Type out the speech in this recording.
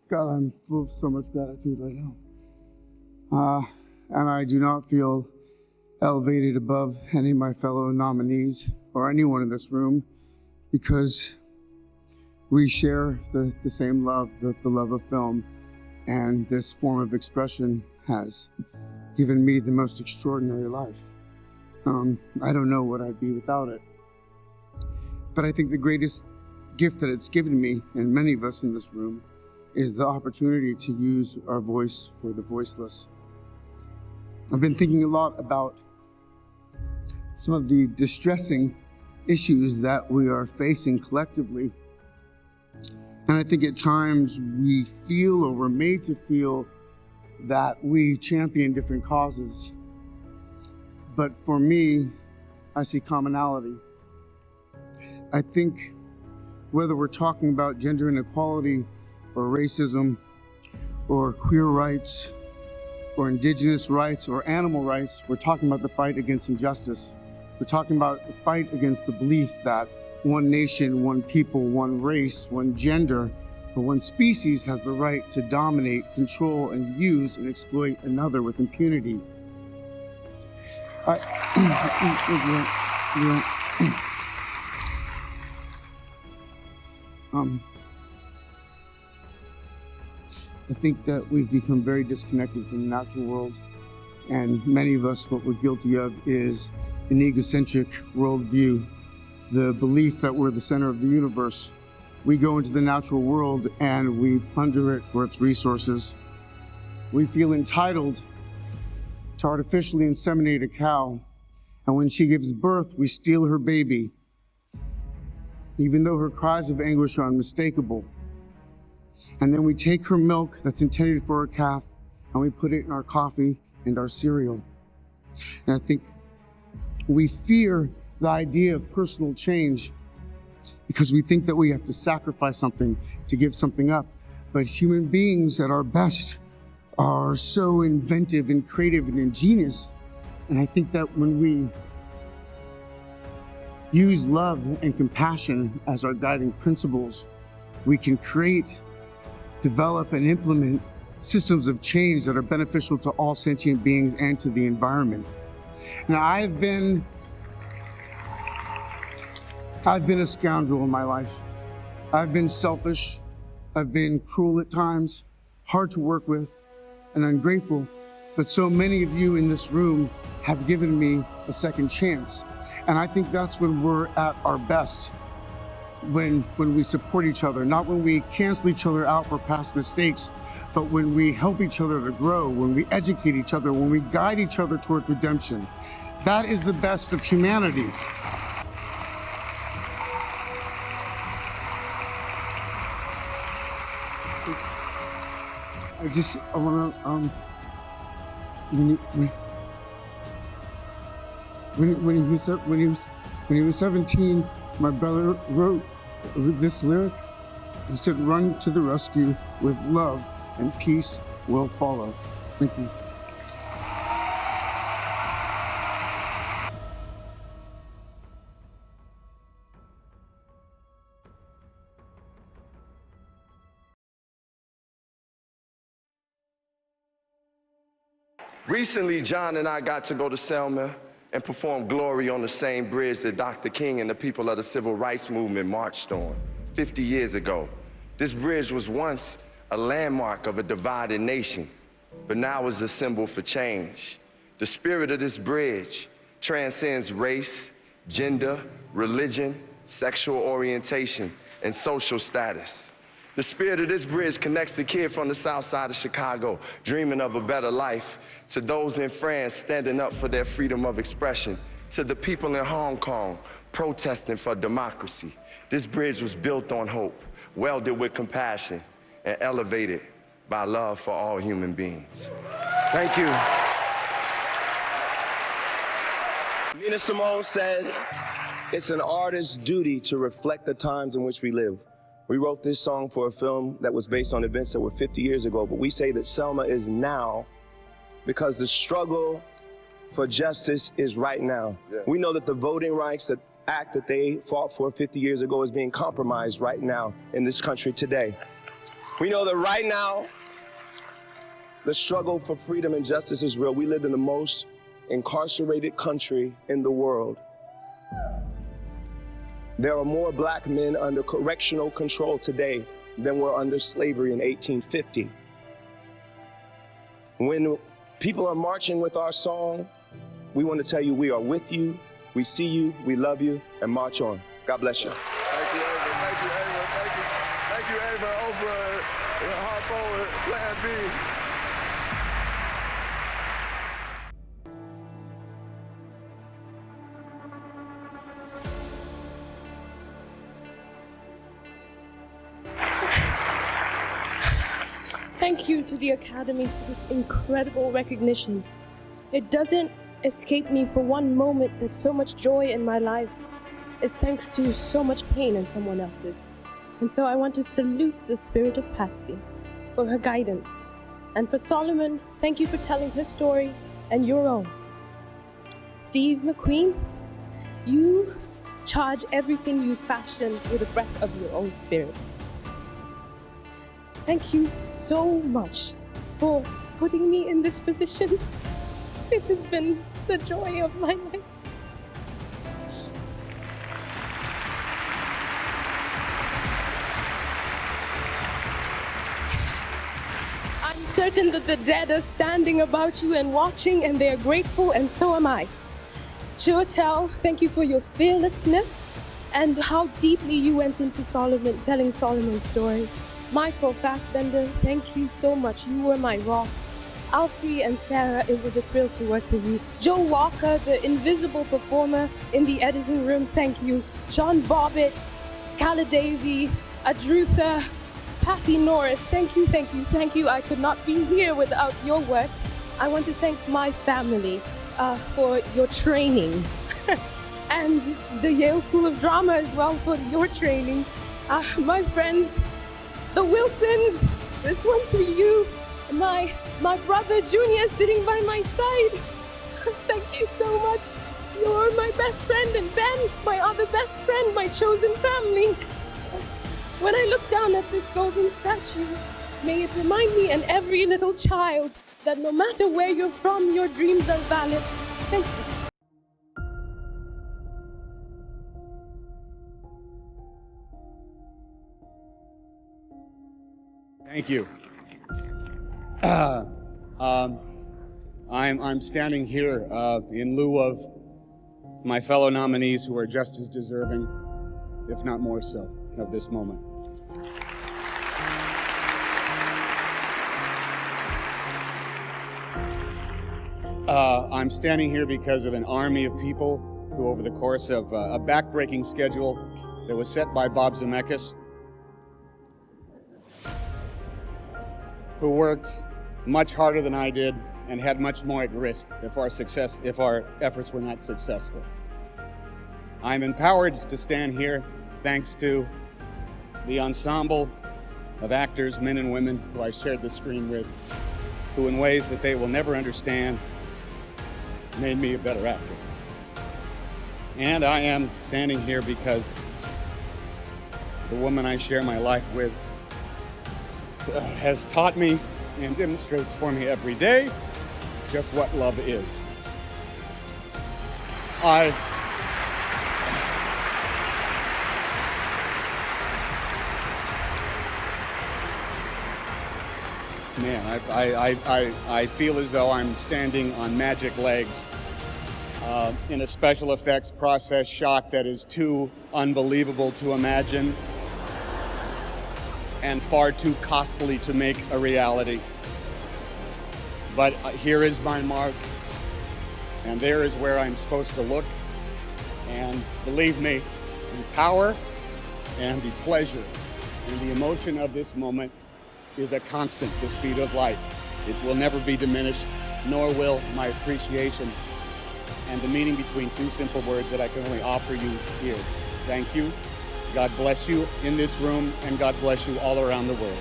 God, I'm full of so much gratitude right now. And I do not feel elevated above any of my fellow nominees or anyone in this room because we share the same love, the love of film, and this form of expression has given me the most extraordinary life. I don't know what I'd be without it. But I think the greatest gift that it's given me, and many of us in this room, is the opportunity to use our voice for the voiceless. I've been thinking a lot about some of the distressing issues that we are facing collectively. And I think at times we feel, or we're made to feel, that we champion different causes. But for me, I see commonality. I think whether we're talking about gender inequality or racism or queer rights or indigenous rights or animal rights, we're talking about the fight against injustice. We're talking about the fight against the belief that one nation, one people, one race, one gender, or one species has the right to dominate, control, and use and exploit another with impunity. I think that we've become very disconnected from the natural world, and many of us, what we're guilty of is an egocentric worldview, the belief that we're the center of the universe. We go into the natural world and we plunder it for its resources. We feel entitled to artificially inseminate a cow, and when she gives birth, we steal her baby, even though her cries of anguish are unmistakable. And then we take her milk that's intended for her calf and we put it in our coffee and our cereal. And I think we fear the idea of personal change because we think that we have to sacrifice something to give something up. But human beings at our best are so inventive and creative and ingenious. And I think that when we use love and compassion as our guiding principles, we can create, develop, and implement systems of change that are beneficial to all sentient beings and to the environment. Now, I've been a scoundrel in my life. I've been selfish. I've been cruel at times, hard to work with, and ungrateful. But so many of you in this room have given me a second chance. And I think that's when we're at our best, when we support each other, not when we cancel each other out for past mistakes, but when we help each other to grow, when we educate each other, when we guide each other toward redemption. That is the best of humanity. I want to, when he was 17, my brother wrote this lyric. He said, "Run to the rescue with love and peace will follow." Thank you. Recently, John and I got to go to Selma and perform Glory on the same bridge that Dr. King and the people of the civil rights movement marched on 50 years ago. This bridge was once a landmark of a divided nation, but now is a symbol for change. The spirit of this bridge transcends race, gender, religion, sexual orientation, and social status. The spirit of this bridge connects the kid from the south side of Chicago, dreaming of a better life, to those in France standing up for their freedom of expression, to the people in Hong Kong protesting for democracy. This bridge was built on hope, welded with compassion, and elevated by love for all human beings. Thank you. Nina Simone said, "It's an artist's duty to reflect the times in which we live." We wrote this song for a film that was based on events that were 50 years ago, but we say that Selma is now because the struggle for justice is right now. Yeah. We know that the Voting Rights Act that they fought for 50 years ago is being compromised right now in this country today. We know that right now, the struggle for freedom and justice is real. We live in the most incarcerated country in the world. There are more black men under correctional control today than were under slavery in 1850. When people are marching with our song, we want to tell you we are with you, we see you, we love you, and march on. God bless you. Thank you, Ava. Thank you, Ava. Thank you. Thank you, Ava. Over hard forward, Land B. Thank you to the Academy for this incredible recognition. It doesn't escape me for one moment that so much joy in my life is thanks to so much pain in someone else's. And so I want to salute the spirit of Patsy for her guidance. And for Solomon, thank you for telling her story and your own. Steve McQueen, you charge everything you fashion with the breath of your own spirit. Thank you so much for putting me in this position. It has been the joy of my life. I'm certain that the dead are standing about you and watching, and they are grateful, and so am I. Chiwetel, thank you for your fearlessness and how deeply you went into telling Solomon's story. Michael Fassbender, thank you so much. You were my rock. Alfie and Sarah, it was a thrill to work with you. Joe Walker, the invisible performer in the editing room, thank you. John Bobbitt, Kala Davey, Adrutha, Patty Norris, thank you, thank you, thank you. I could not be here without your work. I want to thank my family for your training and the Yale School of Drama as well for your training. My friends, the Wilsons, this one's for you. My brother Junior sitting by my side. Thank you so much. You're my best friend, and Ben, my other best friend, my chosen family. When I look down at this golden statue, may it remind me and every little child that no matter where you're from, your dreams are valid. Thank you. Thank you. I'm standing here in lieu of my fellow nominees who are just as deserving, if not more so, of this moment. I'm standing here because of an army of people who, over the course of a back-breaking schedule that was set by Bob Zemeckis, who worked much harder than I did and had much more at risk if our efforts were not successful. I'm empowered to stand here thanks to the ensemble of actors, men and women, who I shared the screen with, who in ways that they will never understand made me a better actor. And I am standing here because the woman I share my life with has taught me and demonstrates for me every day just what love is. I feel as though I'm standing on magic legs in a special effects process shot that is too unbelievable to imagine and far too costly to make a reality. But here is my mark, and there is where I'm supposed to look. And believe me, the power and the pleasure and the emotion of this moment is a constant, the speed of light. It will never be diminished, nor will my appreciation and the meaning between two simple words that I can only offer you here. Thank you. God bless you in this room, and God bless you all around the world.